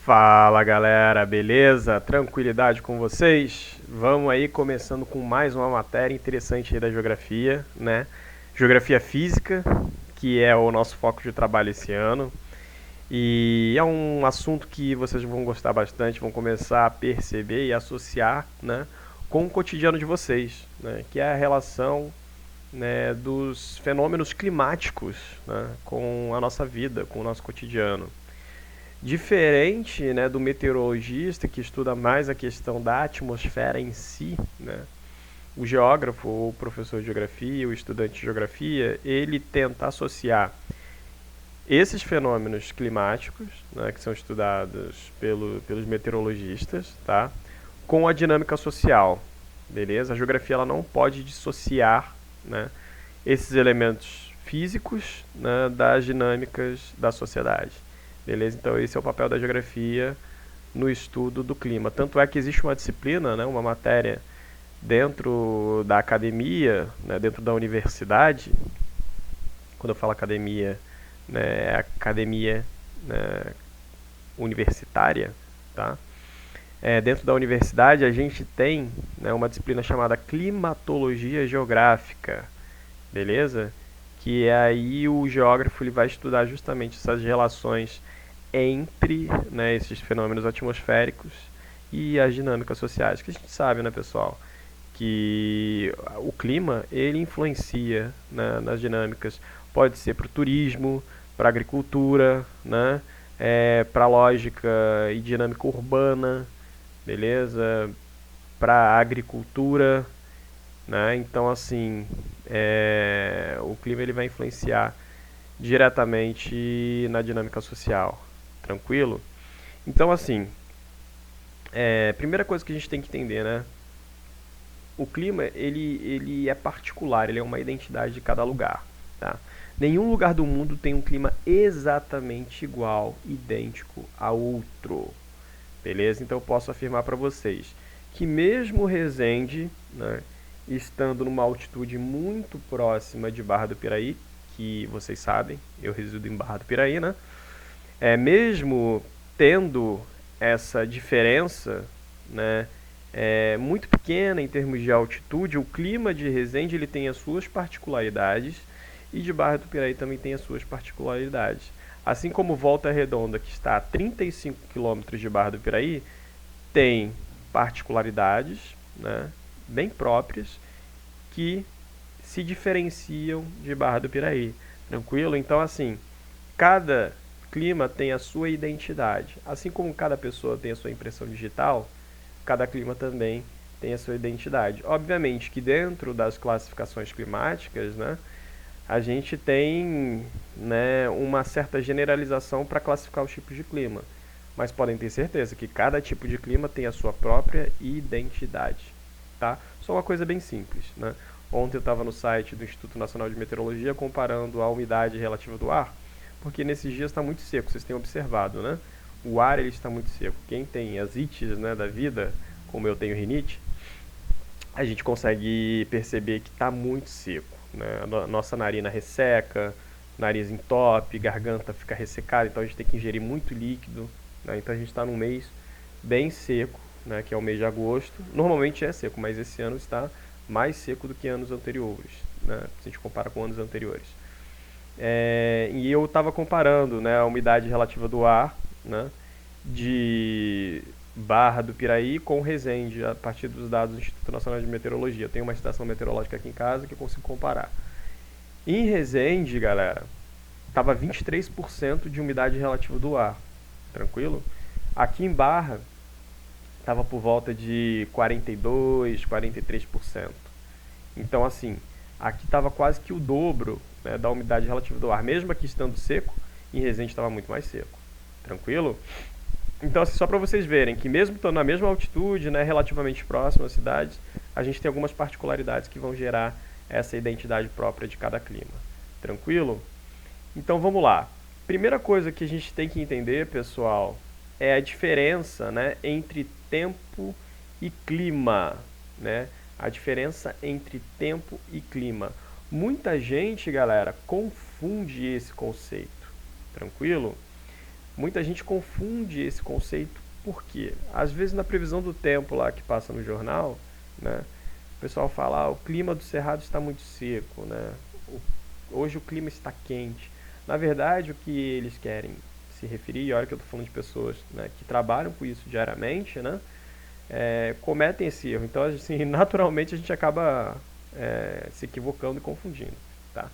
Fala galera, beleza? Tranquilidade com vocês? Vamos aí começando com mais uma matéria interessante aí da geografia, né? Geografia física, que é o nosso foco de trabalho esse ano. E é um assunto que vocês vão gostar bastante, vão começar a perceber e associar, né, com o cotidiano de vocês, né? Que é a relação, né, dos fenômenos climáticos, né, com a nossa vida, com o nosso cotidiano. Diferente, né, do meteorologista que estuda mais a questão da atmosfera em si, né, o geógrafo, ou o professor de geografia, o estudante de geografia, ele tenta associar esses fenômenos climáticos, né, que são estudados pelos meteorologistas, tá, com a dinâmica social, beleza? A geografia ela não pode dissociar, né, esses elementos físicos, né, das dinâmicas da sociedade. Beleza? Então esse é o papel da geografia no estudo do clima. Tanto é que existe uma disciplina, né, uma matéria dentro da academia, né, dentro da universidade. Quando eu falo academia, né, é academia, né, universitária, tá? Dentro da universidade a gente tem, né, uma disciplina chamada climatologia geográfica, beleza? Que é aí o geógrafo ele vai estudar justamente essas relações entre, né, esses fenômenos atmosféricos e as dinâmicas sociais. Que a gente sabe, né, pessoal, que o clima ele influencia, né, nas dinâmicas. Pode ser para o turismo, para a agricultura, né, para a lógica e dinâmica urbana, beleza? Para a agricultura, né? Então, assim, o clima ele vai influenciar diretamente na dinâmica social. Tranquilo? Então, assim, primeira coisa que a gente tem que entender, né? O clima, ele é particular, ele é uma identidade de cada lugar, tá? Nenhum lugar do mundo tem um clima exatamente igual, idêntico a outro, beleza? Então eu posso afirmar para vocês que mesmo Resende, né, estando numa altitude muito próxima de Barra do Piraí, que vocês sabem, eu resido em Barra do Piraí, né? Mesmo tendo essa diferença, né, muito pequena em termos de altitude, o clima de Resende ele tem as suas particularidades e de Barra do Piraí também tem as suas particularidades. Assim como Volta Redonda, que está a 35 quilômetros de Barra do Piraí, tem particularidades, né, bem próprias que se diferenciam de Barra do Piraí. Tranquilo? Então, assim, cada clima tem a sua identidade. Assim como cada pessoa tem a sua impressão digital, cada clima também tem a sua identidade. Obviamente que dentro das classificações climáticas, né, a gente tem, né, uma certa generalização para classificar os tipos de clima. Mas podem ter certeza que cada tipo de clima tem a sua própria identidade. Tá? Só uma coisa bem simples. Né? Ontem eu estava no site do Instituto Nacional de Meteorologia comparando a umidade relativa do ar, porque nesses dias está muito seco, vocês têm observado, né? O ar ele está muito seco. Quem tem as ites, né, da vida, como eu tenho rinite, a gente consegue perceber que está muito seco. Né? Nossa narina resseca, nariz entope, garganta fica ressecada, então a gente tem que ingerir muito líquido. Né? Então a gente está num mês bem seco, né, que é o mês de agosto. Normalmente é seco, mas esse ano está mais seco do que anos anteriores, né, se a gente compara com anos anteriores. E eu estava comparando, né, a umidade relativa do ar, né, de Barra do Piraí com Resende, a partir dos dados do Instituto Nacional de Meteorologia. Eu tenho uma estação meteorológica aqui em casa que eu consigo comparar. Em Resende, galera, estava 23% de umidade relativa do ar. Tranquilo? Aqui em Barra, estava por volta de 42%, 43%. Então, assim, aqui estava quase que o dobro, né, da umidade relativa do ar. Mesmo aqui estando seco, em Resende estava muito mais seco. Tranquilo? Então, assim, só para vocês verem que mesmo estando na mesma altitude, né, relativamente próximo às cidades, a gente tem algumas particularidades que vão gerar essa identidade própria de cada clima. Tranquilo? Então, vamos lá. Primeira coisa que a gente tem que entender, pessoal, é a diferença, né, entre tempo e clima, né? A diferença entre tempo e clima. Muita gente, galera, confunde esse conceito. Tranquilo? Muita gente confunde esse conceito, porque às vezes na previsão do tempo lá que passa no jornal, né, o pessoal fala, o clima do Cerrado está muito seco, né, hoje o clima está quente. Na verdade, o que eles querem se referir, e olha que eu estou falando de pessoas, né, que trabalham com isso diariamente, né, cometem esse erro. Então, assim, naturalmente a gente acaba se equivocando e confundindo. Tá?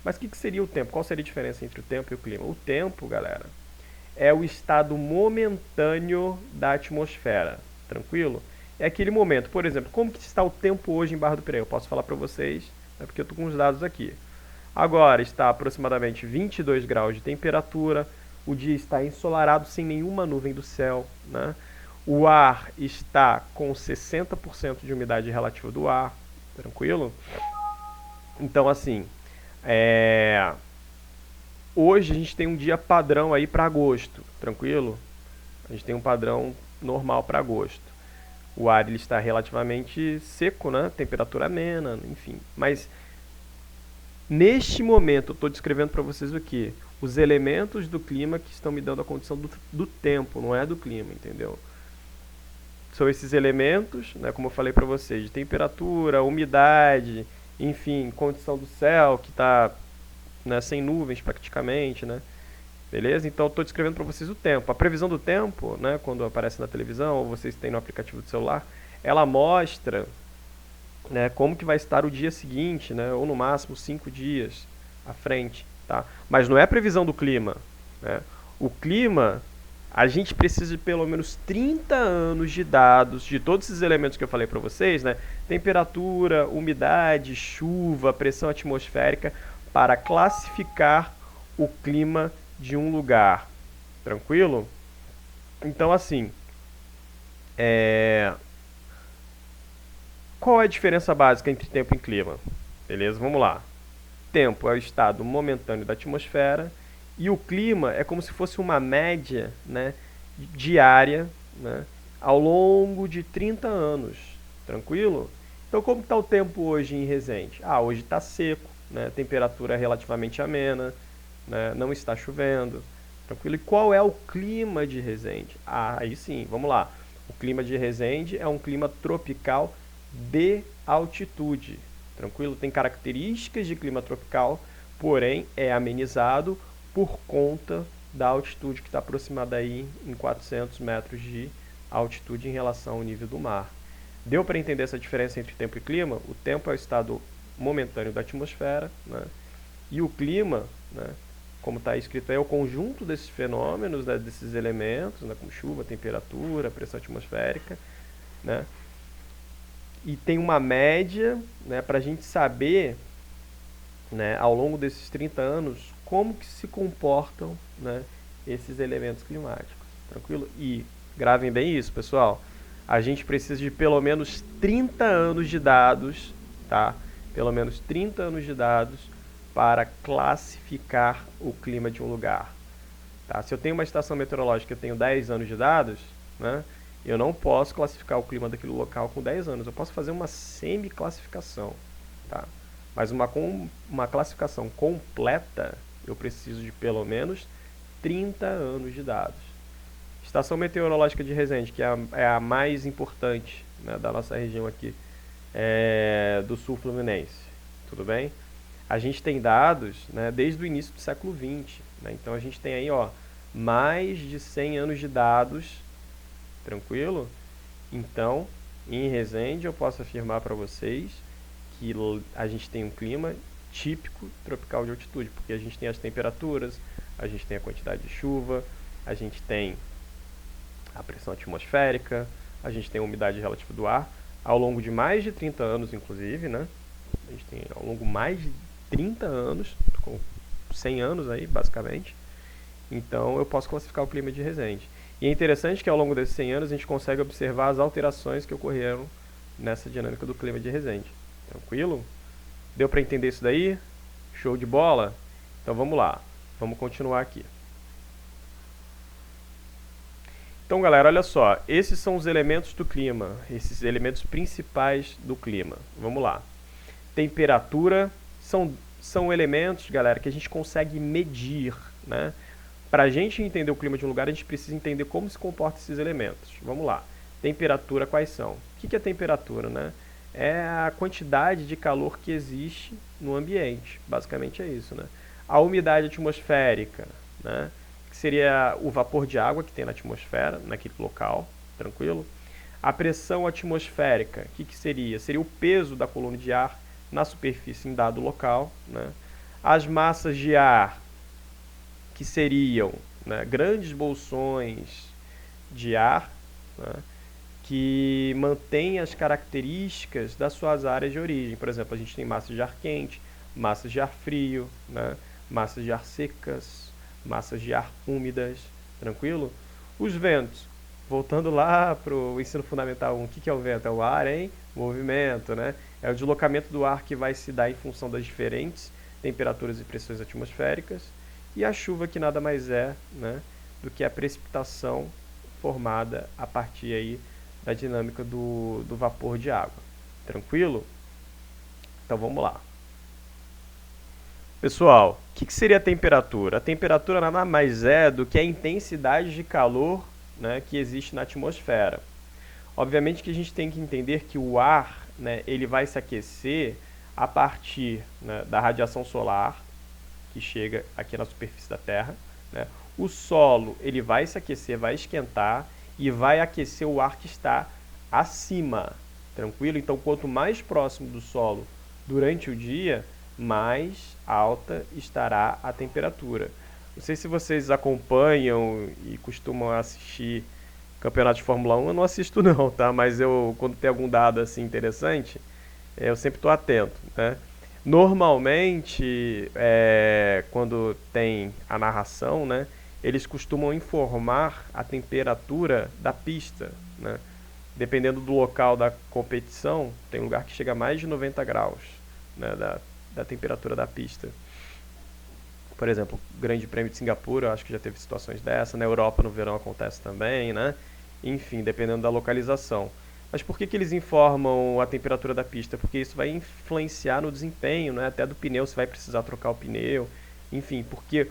Mas o que seria o tempo? Qual seria a diferença entre o tempo e o clima? O tempo, galera, é o estado momentâneo da atmosfera. Tranquilo? É aquele momento. Por exemplo, como que está o tempo hoje em Barra do Piraí? Eu posso falar para vocês, porque eu estou com os dados aqui. Agora está aproximadamente 22 graus de temperatura, o dia está ensolarado sem nenhuma nuvem do céu, né? O ar está com 60% de umidade relativa do ar, tranquilo? Então, assim, hoje a gente tem um dia padrão aí para agosto, tranquilo? A gente tem um padrão normal para agosto. O ar ele está relativamente seco, né? Temperatura amena, enfim. Mas neste momento eu estou descrevendo para vocês o que? Os elementos do clima que estão me dando a condição do tempo, não é do clima, entendeu? São esses elementos, né, como eu falei para vocês, de temperatura, umidade, enfim, condição do céu que está, né, sem nuvens praticamente, né? Beleza? Então eu estou descrevendo para vocês o tempo. A previsão do tempo, né, quando aparece na televisão ou vocês têm no aplicativo do celular, ela mostra, né, como que vai estar o dia seguinte, né, ou no máximo 5 dias à frente, tá? Mas não é a previsão do clima, né? O clima, a gente precisa de pelo menos 30 anos de dados de todos esses elementos que eu falei para vocês, né? Temperatura, umidade, chuva, pressão atmosférica, para classificar o clima de um lugar. Tranquilo? Então, assim, qual é a diferença básica entre tempo e clima? Beleza? Vamos lá. Tempo é o estado momentâneo da atmosfera e o clima é como se fosse uma média, né, diária, né, ao longo de 30 anos. Tranquilo? Então, como está o tempo hoje em Resende? Hoje está seco, né, temperatura relativamente amena, né, não está chovendo. Tranquilo? E qual é o clima de Resende? Aí sim, vamos lá. O clima de Resende é um clima tropical de altitude. Tranquilo? Tem características de clima tropical, porém é amenizado por conta da altitude que está aproximada aí em 400 metros de altitude em relação ao nível do mar. Deu para entender essa diferença entre tempo e clima? O tempo é o estado momentâneo da atmosfera, né? E o clima, né, como está escrito aí, é o conjunto desses fenômenos, né, desses elementos, né, como chuva, temperatura, pressão atmosférica, né? E tem uma média, né, para a gente saber, né, ao longo desses 30 anos, como que se comportam, né, esses elementos climáticos. Tranquilo? E gravem bem isso, pessoal. A gente precisa de pelo menos 30 anos de dados, tá? Pelo menos 30 anos de dados para classificar o clima de um lugar. Tá? Se eu tenho uma estação meteorológica e eu tenho 10 anos de dados, né, eu não posso classificar o clima daquele local com 10 anos. Eu posso fazer uma semi-classificação. Tá? Mas uma classificação completa, eu preciso de pelo menos 30 anos de dados. Estação meteorológica de Resende, que é a mais importante, né, da nossa região aqui, do sul fluminense. Tudo bem? A gente tem dados, né, desde o início do século XX. Né? Então a gente tem aí, ó, mais de 100 anos de dados. Tranquilo? Então, em Resende eu posso afirmar para vocês que a gente tem um clima típico tropical de altitude, porque a gente tem as temperaturas, a gente tem a quantidade de chuva, a gente tem a pressão atmosférica, a gente tem a umidade relativa do ar, ao longo de mais de 30 anos, inclusive, né? A gente tem ao longo mais de 30 anos, com 100 anos aí, basicamente. Então, eu posso classificar o clima de Resende. E é interessante que ao longo desses 100 anos a gente consegue observar as alterações que ocorreram nessa dinâmica do clima de Resende. Tranquilo? Deu para entender isso daí? Show de bola? Então vamos lá, vamos continuar aqui. Então galera, olha só, esses são os elementos do clima, esses elementos principais do clima. Vamos lá. Temperatura são elementos, galera, que a gente consegue medir, né? Para a gente entender o clima de um lugar, a gente precisa entender como se comportam esses elementos. Vamos lá. Temperatura, quais são? O que é temperatura, né? É a quantidade de calor que existe no ambiente. Basicamente é isso, né? A umidade atmosférica, né? Que seria o vapor de água que tem na atmosfera, naquele local, tranquilo? A pressão atmosférica, o que seria? Seria o peso da coluna de ar na superfície em dado local, né? As massas de ar, que seriam, né, grandes bolsões de ar, né, que mantêm as características das suas áreas de origem. Por exemplo, a gente tem massas de ar quente, massas de ar frio, né, massas de ar secas, massas de ar úmidas, tranquilo? Os ventos, voltando lá para o ensino fundamental 1, o que é o vento? É o ar em movimento, né? É o deslocamento do ar que vai se dar em função das diferentes temperaturas e pressões atmosféricas. E a chuva, que nada mais é, né, do que a precipitação formada a partir aí da dinâmica do vapor de água. Tranquilo? Então vamos lá. Pessoal, o que seria a temperatura? A temperatura nada mais é do que a intensidade de calor, né, que existe na atmosfera. Obviamente que a gente tem que entender que o ar, né, ele vai se aquecer a partir, né, da radiação solar, que chega aqui na superfície da Terra, né? O solo ele vai se aquecer, vai esquentar e vai aquecer o ar que está acima, tranquilo? Então, quanto mais próximo do solo durante o dia, mais alta estará a temperatura. Não sei se vocês acompanham e costumam assistir campeonato de Fórmula 1, eu não assisto não, tá? Mas eu, quando tem algum dado assim interessante, eu sempre estou atento, né? Normalmente, quando tem a narração, né, eles costumam informar a temperatura da pista, né? Dependendo do local da competição, tem lugar que chega a mais de 90 graus, né, da temperatura da pista. Por exemplo, o Grande Prêmio de Singapura, eu acho que já teve situações dessa. Na Europa, no verão, acontece também, né? Enfim, dependendo da localização. Mas por que eles informam a temperatura da pista? Porque isso vai influenciar no desempenho, né? Até do pneu, se vai precisar trocar o pneu. Enfim, porque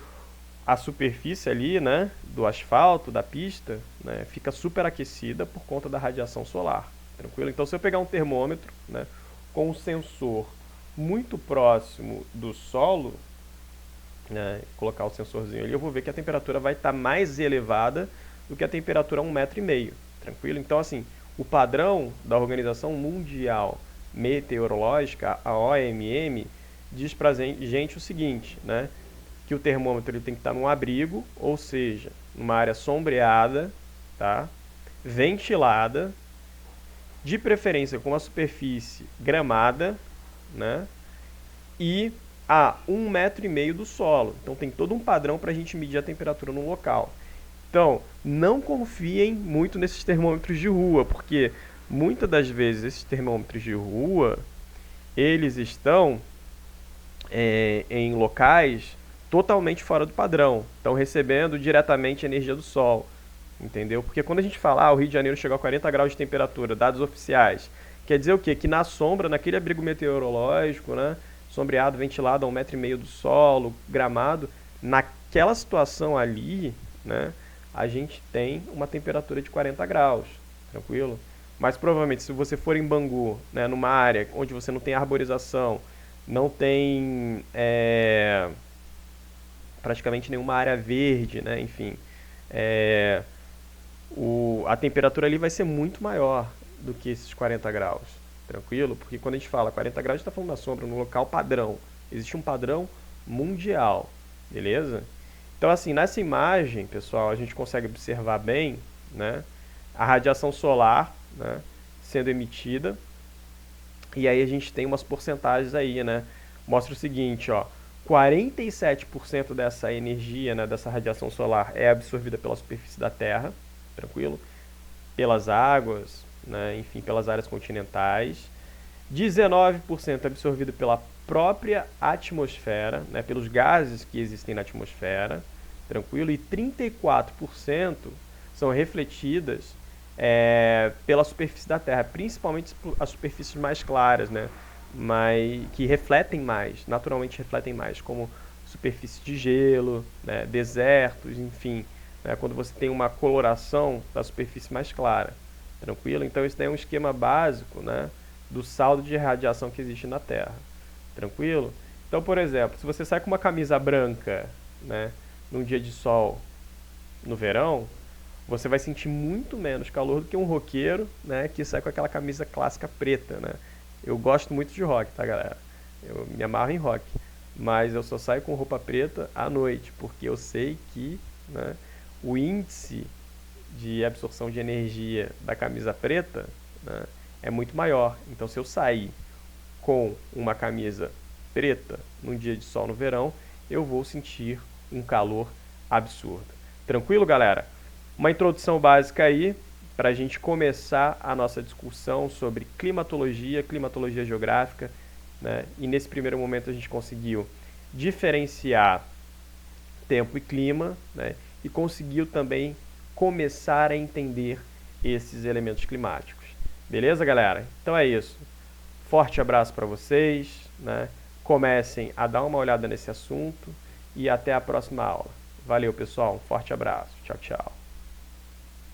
a superfície ali, né, do asfalto, da pista, né, fica superaquecida por conta da radiação solar. Tranquilo? Então, se eu pegar um termômetro, né, com um sensor muito próximo do solo, né, colocar o sensorzinho ali, eu vou ver que a temperatura vai estar mais elevada do que a temperatura a 1,5 metro. Tranquilo? Então, assim, o padrão da Organização Mundial Meteorológica, a OMM, diz pra gente o seguinte, né? Que o termômetro ele tem que estar num abrigo, ou seja, numa área sombreada, tá? Ventilada, de preferência com uma superfície gramada, né? E a 1,5 metro do solo. Então tem todo um padrão para a gente medir a temperatura no local. Então, não confiem muito nesses termômetros de rua, porque muitas das vezes esses termômetros de rua, eles estão em locais totalmente fora do padrão, estão recebendo diretamente a energia do sol, entendeu? Porque quando a gente fala, o Rio de Janeiro chegou a 40 graus de temperatura, dados oficiais, quer dizer o quê? Que na sombra, naquele abrigo meteorológico, né, sombreado, ventilado a 1,5 metro do solo, gramado, naquela situação ali, né, a gente tem uma temperatura de 40 graus, tranquilo? Mas provavelmente se você for em Bangu, né, numa área onde você não tem arborização, não tem praticamente nenhuma área verde, né, enfim, a temperatura ali vai ser muito maior do que esses 40 graus, tranquilo? Porque quando a gente fala 40 graus, a gente está falando da sombra, no local padrão. Existe um padrão mundial, beleza? Então, assim, nessa imagem, pessoal, a gente consegue observar bem, né, a radiação solar, né, sendo emitida. E aí a gente tem umas porcentagens aí, né? Mostra o seguinte, ó, 47% dessa energia, né, dessa radiação solar é absorvida pela superfície da Terra, tranquilo? Pelas águas, né, enfim, pelas áreas continentais. 19% absorvido pela própria atmosfera, né, pelos gases que existem na atmosfera, tranquilo? E 34% são refletidas pela superfície da Terra, principalmente as superfícies mais claras, né, que refletem mais, naturalmente refletem mais, como superfície de gelo, né, desertos, enfim, né, quando você tem uma coloração da superfície mais clara, tranquilo? Então isso daí é um esquema básico, né, do saldo de radiação que existe na Terra, tranquilo? Então, por exemplo, se você sai com uma camisa branca, né, num dia de sol no verão, você vai sentir muito menos calor do que um roqueiro, né, que sai com aquela camisa clássica preta, né? Eu gosto muito de rock, tá, galera? Eu me amarro em rock, mas eu só saio com roupa preta à noite, porque eu sei que, né, o índice de absorção de energia da camisa preta, né, é muito maior. Então, se eu sair com uma camisa preta num dia de sol no verão, eu vou sentir um calor absurdo. Tranquilo, galera? Uma introdução básica aí para a gente começar a nossa discussão sobre climatologia, climatologia geográfica, né? E nesse primeiro momento a gente conseguiu diferenciar tempo e clima, né? E conseguiu também começar a entender esses elementos climáticos. Beleza, galera? Então é isso. Forte abraço para vocês, né? Comecem a dar uma olhada nesse assunto e até a próxima aula. Valeu, pessoal. Um forte abraço. Tchau, tchau.